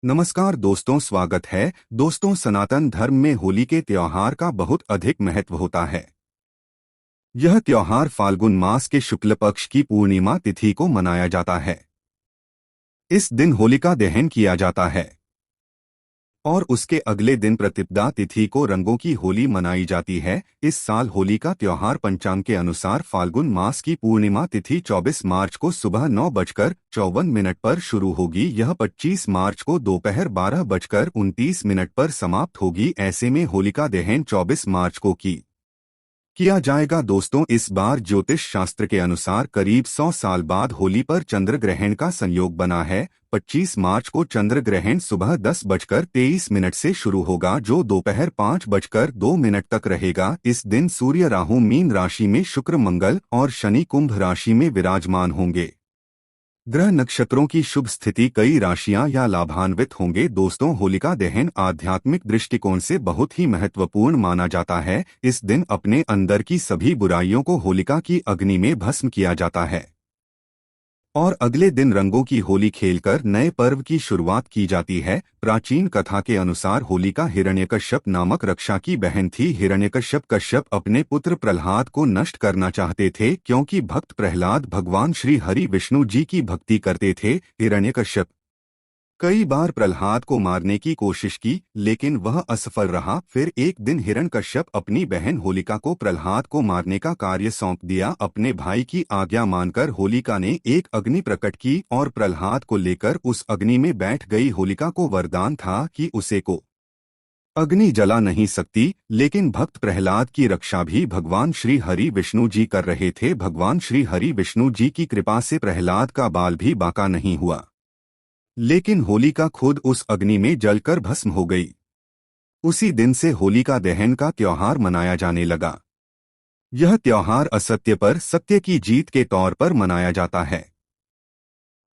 नमस्कार दोस्तों, स्वागत है। दोस्तों, सनातन धर्म में होली के त्योहार का बहुत अधिक महत्व होता है। यह त्योहार फाल्गुन मास के शुक्ल पक्ष की पूर्णिमा तिथि को मनाया जाता है। इस दिन होलिका दहन किया जाता है और उसके अगले दिन प्रतिपदा तिथि को रंगों की होली मनाई जाती है। इस साल होली का त्योहार पंचांग के अनुसार फाल्गुन मास की पूर्णिमा तिथि 24 मार्च को सुबह 9:54 पर शुरू होगी। यह 25 मार्च को दोपहर 12:29 पर समाप्त होगी। ऐसे में होलिका दहन 24 मार्च को किया जाएगा। दोस्तों, इस बार ज्योतिष शास्त्र के अनुसार करीब 100 साल बाद होली पर चंद्र ग्रहण का संयोग बना है। 25 मार्च को चंद्र ग्रहण सुबह 10:23 से शुरू होगा, जो दोपहर 5:02 तक रहेगा। इस दिन सूर्य राहु मीन राशि में, शुक्र मंगल और शनि कुंभ राशि में विराजमान होंगे। ग्रह नक्षत्रों की शुभ स्थिति, कई राशियां या लाभान्वित होंगे। दोस्तों, होलिका दहन आध्यात्मिक दृष्टिकोण से बहुत ही महत्वपूर्ण माना जाता है। इस दिन अपने अंदर की सभी बुराइयों को होलिका की अग्नि में भस्म किया जाता है और अगले दिन रंगों की होली खेलकर नए पर्व की शुरुआत की जाती है। प्राचीन कथा के अनुसार होलिका हिरण्यकश्यप नामक रक्षा की बहन थी। कश्यप अपने पुत्र प्रहलाद को नष्ट करना चाहते थे, क्योंकि भक्त प्रहलाद भगवान श्री हरि विष्णु जी की भक्ति करते थे। हिरण्यकश्यप कई बार प्रहलाद को मारने की कोशिश की, लेकिन वह असफल रहा। फिर एक दिन हिरण्यकश्यप अपनी बहन होलिका को प्रहलाद को मारने का कार्य सौंप दिया। अपने भाई की आज्ञा मानकर होलिका ने एक अग्नि प्रकट की और प्रहलाद को लेकर उस अग्नि में बैठ गई। होलिका को वरदान था कि उसे को अग्नि जला नहीं सकती, लेकिन भक्त प्रहलाद की रक्षा भी भगवान श्री हरि विष्णु जी कर रहे थे। भगवान श्री हरि विष्णु जी की कृपा से प्रहलाद का बाल भी बांका नहीं हुआ, लेकिन होलिका खुद उस अग्नि में जलकर भस्म हो गई। उसी दिन से होलिका दहन का त्योहार मनाया जाने लगा। यह त्योहार असत्य पर सत्य की जीत के तौर पर मनाया जाता है।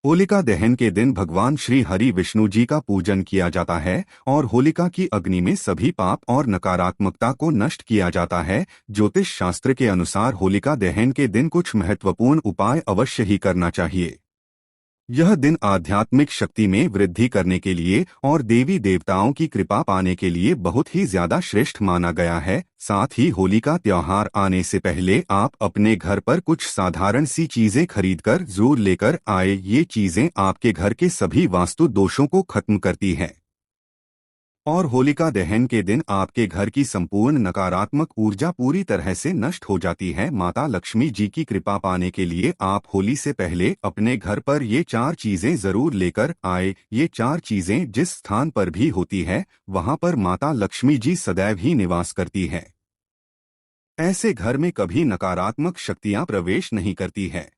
होलिका दहन के दिन भगवान श्री हरि विष्णु जी का पूजन किया जाता है और होलिका की अग्नि में सभी पाप और नकारात्मकता को नष्ट किया जाता है। ज्योतिष शास्त्र के अनुसार होलिका दहन के दिन कुछ महत्वपूर्ण उपाय अवश्य ही करना चाहिए। यह दिन आध्यात्मिक शक्ति में वृद्धि करने के लिए और देवी देवताओं की कृपा पाने के लिए बहुत ही ज्यादा श्रेष्ठ माना गया है। साथ ही होली का त्योहार आने से पहले आप अपने घर पर कुछ साधारण सी चीजें खरीदकर जरूर लेकर आए। ये चीजें आपके घर के सभी वास्तु दोषों को खत्म करती हैं और होलिका दहन के दिन आपके घर की संपूर्ण नकारात्मक ऊर्जा पूरी तरह से नष्ट हो जाती है। माता लक्ष्मी जी की कृपा पाने के लिए आप होली से पहले अपने घर पर ये 4 चीजें जरूर लेकर आए। ये 4 चीजें जिस स्थान पर भी होती है, वहां पर माता लक्ष्मी जी सदैव ही निवास करती है। ऐसे घर में कभी नकारात्मक शक्तियां प्रवेश नहीं करती है।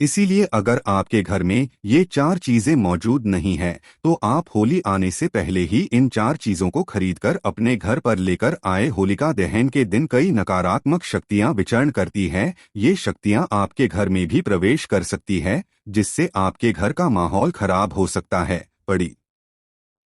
इसीलिए अगर आपके घर में ये 4 चीजें मौजूद नहीं है, तो आप होली आने से पहले ही इन 4 चीजों को खरीदकर अपने घर पर लेकर आए। होलिका दहन के दिन कई नकारात्मक शक्तियां विचरण करती हैं। ये शक्तियां आपके घर में भी प्रवेश कर सकती है, जिससे आपके घर का माहौल खराब हो सकता है। बड़ी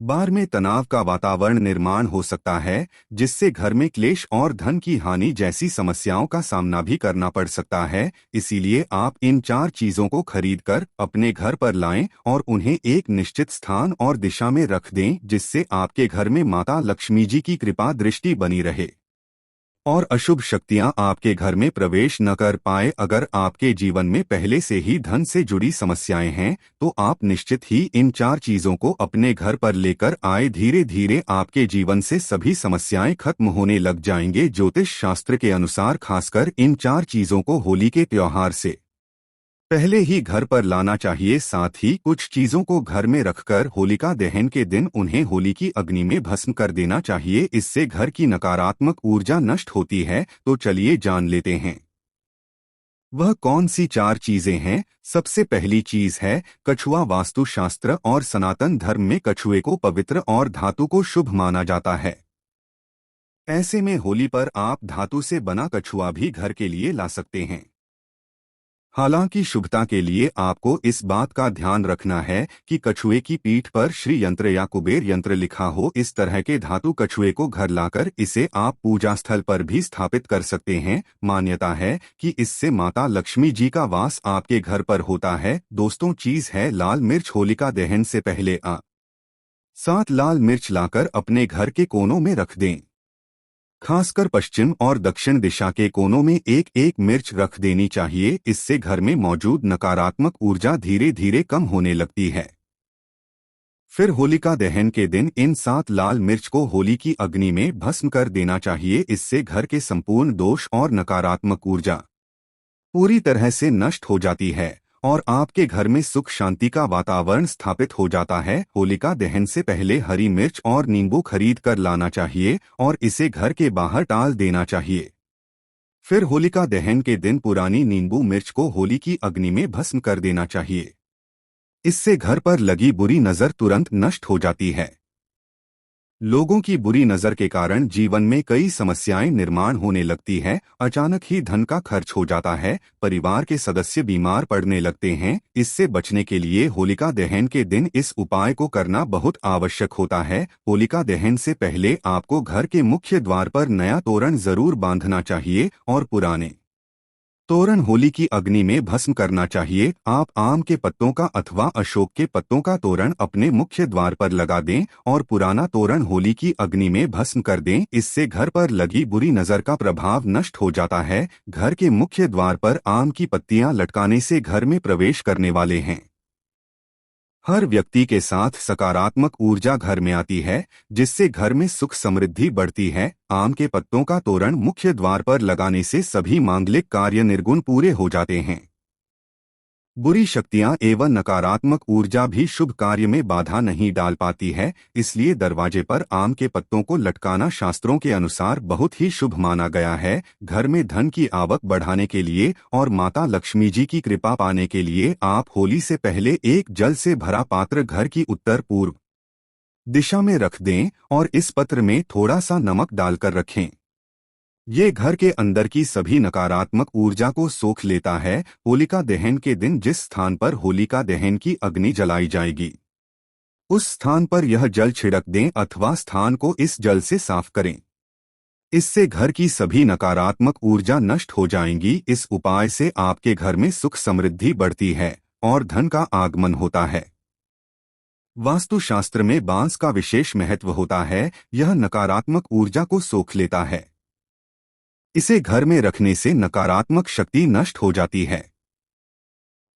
बार में तनाव का वातावरण निर्माण हो सकता है, जिससे घर में क्लेश और धन की हानि जैसी समस्याओं का सामना भी करना पड़ सकता है। इसीलिए आप इन 4 चीजों को खरीदकर अपने घर पर लाएं और उन्हें एक निश्चित स्थान और दिशा में रख दें, जिससे आपके घर में माता लक्ष्मी जी की कृपा दृष्टि बनी रहे और अशुभ शक्तियां आपके घर में प्रवेश न कर पाए। अगर आपके जीवन में पहले से ही धन से जुड़ी समस्याएं हैं, तो आप निश्चित ही इन 4 चीजों को अपने घर पर लेकर आए। धीरे धीरे आपके जीवन से सभी समस्याएं खत्म होने लग जाएंगे। ज्योतिष शास्त्र के अनुसार खासकर इन 4 चीजों को होली के त्योहार से पहले ही घर पर लाना चाहिए। साथ ही कुछ चीजों को घर में रखकर होलिका दहन के दिन उन्हें होली की अग्नि में भस्म कर देना चाहिए। इससे घर की नकारात्मक ऊर्जा नष्ट होती है। तो चलिए जान लेते हैं वह कौन सी 4 चीजें हैं। सबसे पहली चीज है कछुआ। वास्तुशास्त्र और सनातन धर्म में कछुए को पवित्र और धातु को शुभ माना जाता है। ऐसे में होली पर आप धातु से बना कछुआ भी घर के लिए ला सकते हैं। हालांकि शुभता के लिए आपको इस बात का ध्यान रखना है कि कछुए की पीठ पर श्री यंत्र या कुबेर यंत्र लिखा हो। इस तरह के धातु कछुए को घर लाकर इसे आप पूजा स्थल पर भी स्थापित कर सकते हैं। मान्यता है कि इससे माता लक्ष्मी जी का वास आपके घर पर होता है। दोस्तों, चीज है लाल मिर्च। होलिका दहन से पहले 7 लाल मिर्च लाकर अपने घर के कोनों में रख दें। खासकर पश्चिम और दक्षिण दिशा के कोनों में एक एक मिर्च रख देनी चाहिए। इससे घर में मौजूद नकारात्मक ऊर्जा धीरे धीरे कम होने लगती है। फिर होलिका दहन के दिन इन 7 लाल मिर्च को होली की अग्नि में भस्म कर देना चाहिए। इससे घर के संपूर्ण दोष और नकारात्मक ऊर्जा पूरी तरह से नष्ट हो जाती है और आपके घर में सुख शांति का वातावरण स्थापित हो जाता है। होलिका दहन से पहले हरी मिर्च और नींबू खरीद कर लाना चाहिए और इसे घर के बाहर टाल देना चाहिए। फिर होलिका दहन के दिन पुरानी नींबू मिर्च को होली की अग्नि में भस्म कर देना चाहिए। इससे घर पर लगी बुरी नजर तुरंत नष्ट हो जाती है। लोगों की बुरी नजर के कारण जीवन में कई समस्याएं निर्माण होने लगती है। अचानक ही धन का खर्च हो जाता है, परिवार के सदस्य बीमार पड़ने लगते हैं। इससे बचने के लिए होलिका दहन के दिन इस उपाय को करना बहुत आवश्यक होता है। होलिका दहन से पहले आपको घर के मुख्य द्वार पर नया तोरण जरूर बांधना चाहिए और पुराने तोरण होली की अग्नि में भस्म करना चाहिए। आप आम के पत्तों का अथवा अशोक के पत्तों का तोरण अपने मुख्य द्वार पर लगा दें और पुराना तोरण होली की अग्नि में भस्म कर दें। इससे घर पर लगी बुरी नजर का प्रभाव नष्ट हो जाता है। घर के मुख्य द्वार पर आम की पत्तियां लटकाने से घर में प्रवेश करने वाले हैं हर व्यक्ति के साथ सकारात्मक ऊर्जा घर में आती है, जिससे घर में सुख समृद्धि बढ़ती है। आम के पत्तों का तोरण मुख्य द्वार पर लगाने से सभी मांगलिक कार्य निर्गुण पूरे हो जाते हैं। बुरी शक्तियां एवं नकारात्मक ऊर्जा भी शुभ कार्य में बाधा नहीं डाल पाती है। इसलिए दरवाजे पर आम के पत्तों को लटकाना शास्त्रों के अनुसार बहुत ही शुभ माना गया है। घर में धन की आवक बढ़ाने के लिए और माता लक्ष्मी जी की कृपा पाने के लिए आप होली से पहले एक जल से भरा पात्र घर की उत्तर पूर्व दिशा में रख दें और इस पत्र में थोड़ा सा नमक डालकर रखें। ये घर के अंदर की सभी नकारात्मक ऊर्जा को सोख लेता है। होलिका दहन के दिन जिस स्थान पर होलिका दहन की अग्नि जलाई जाएगी, उस स्थान पर यह जल छिड़क दें अथवा स्थान को इस जल से साफ करें। इससे घर की सभी नकारात्मक ऊर्जा नष्ट हो जाएंगी। इस उपाय से आपके घर में सुख समृद्धि बढ़ती है और धन का आगमन होता है। वास्तुशास्त्र में बांस का विशेष महत्व होता है। यह नकारात्मक ऊर्जा को सोख लेता है। इसे घर में रखने से नकारात्मक शक्ति नष्ट हो जाती है।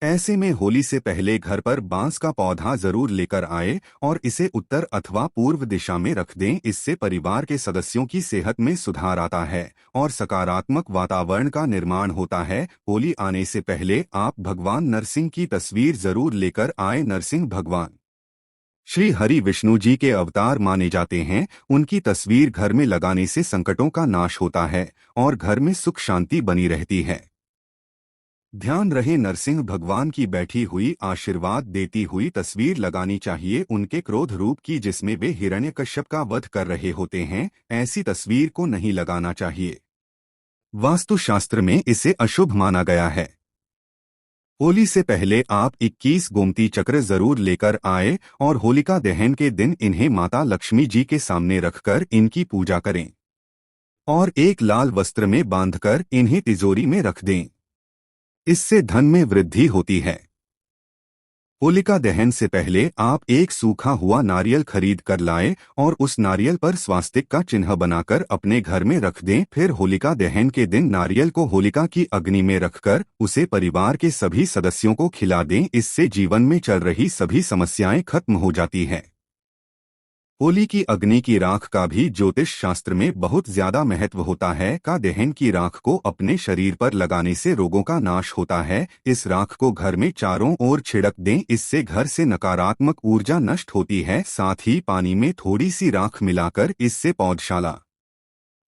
ऐसे में होली से पहले घर पर बांस का पौधा जरूर लेकर आए और इसे उत्तर अथवा पूर्व दिशा में रख दें। इससे परिवार के सदस्यों की सेहत में सुधार आता है और सकारात्मक वातावरण का निर्माण होता है। होली आने से पहले आप भगवान नरसिंह की तस्वीर जरूर लेकर आए। नरसिंह भगवान श्री हरि विष्णु जी के अवतार माने जाते हैं। उनकी तस्वीर घर में लगाने से संकटों का नाश होता है और घर में सुख शांति बनी रहती है। ध्यान रहे, नरसिंह भगवान की बैठी हुई आशीर्वाद देती हुई तस्वीर लगानी चाहिए। उनके क्रोध रूप की, जिसमें वे हिरण्यकश्यप का वध कर रहे होते हैं, ऐसी तस्वीर को नहीं लगाना चाहिए। वास्तुशास्त्र में इसे अशुभ माना गया है। होली से पहले आप 21 गोमती चक्र जरूर लेकर आए और होलिका दहन के दिन इन्हें माता लक्ष्मी जी के सामने रखकर इनकी पूजा करें और एक लाल वस्त्र में बांधकर इन्हें तिजोरी में रख दें। इससे धन में वृद्धि होती है। होलिका दहन से पहले आप एक सूखा हुआ नारियल खरीद कर लाएं और उस नारियल पर स्वास्तिक का चिन्ह बनाकर अपने घर में रख दें। फिर होलिका दहन के दिन नारियल को होलिका की अग्नि में रखकर उसे परिवार के सभी सदस्यों को खिला दें। इससे जीवन में चल रही सभी समस्याएं खत्म हो जाती हैं। होली की अग्नि की राख का भी ज्योतिष शास्त्र में बहुत ज्यादा महत्व होता है। का दहन की राख को अपने शरीर पर लगाने से रोगों का नाश होता है। इस राख को घर में चारों ओर छिड़क दें। इससे घर से नकारात्मक ऊर्जा नष्ट होती है। साथ ही पानी में थोड़ी सी राख मिलाकर इससे पौधशाला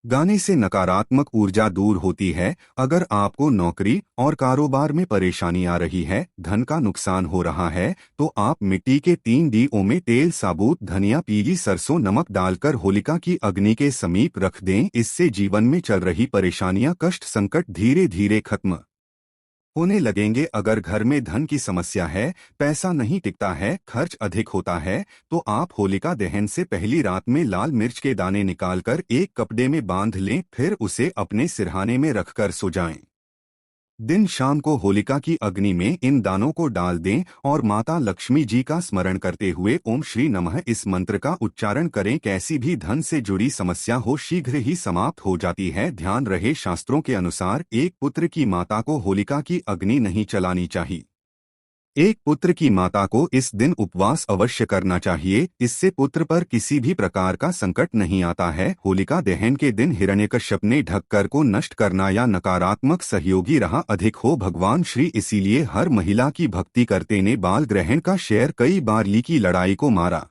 गाने से नकारात्मक ऊर्जा दूर होती है। अगर आपको नौकरी और कारोबार में परेशानी आ रही है, धन का नुकसान हो रहा है, तो आप मिट्टी के 3 दीओं में तेल, साबुत धनिया, पीली सरसों, नमक डालकर होलिका की अग्नि के समीप रख दें। इससे जीवन में चल रही परेशानियां, कष्ट, संकट धीरे धीरे खत्म होने लगेंगे। अगर घर में धन की समस्या है, पैसा नहीं टिकता है, खर्च अधिक होता है, तो आप होलिका दहन से पहली रात में लाल मिर्च के दाने निकालकर एक कपड़े में बांध लें। फिर उसे अपने सिरहाने में रखकर सो जाएं। दिन शाम को होलिका की अग्नि में इन दानों को डाल दें और माता लक्ष्मी जी का स्मरण करते हुए ओम श्री नमः इस मंत्र का उच्चारण करें। कैसी भी धन से जुड़ी समस्या हो शीघ्र ही समाप्त हो जाती है। ध्यान रहे, शास्त्रों के अनुसार एक पुत्र की माता को होलिका की अग्नि नहीं जलानी चाहिए। एक पुत्र की माता को इस दिन उपवास अवश्य करना चाहिए, इससे पुत्र पर किसी भी प्रकार का संकट नहीं आता है। होलिका दहन के दिन हिरण्यकश्यप ने ढककर को नष्ट करना या नकारात्मक सहयोगी रहा अधिक हो भगवान श्री, इसीलिए हर महिला की भक्ति करते ने बाल ग्रहण का शेर कई बार ली की लड़ाई को मारा।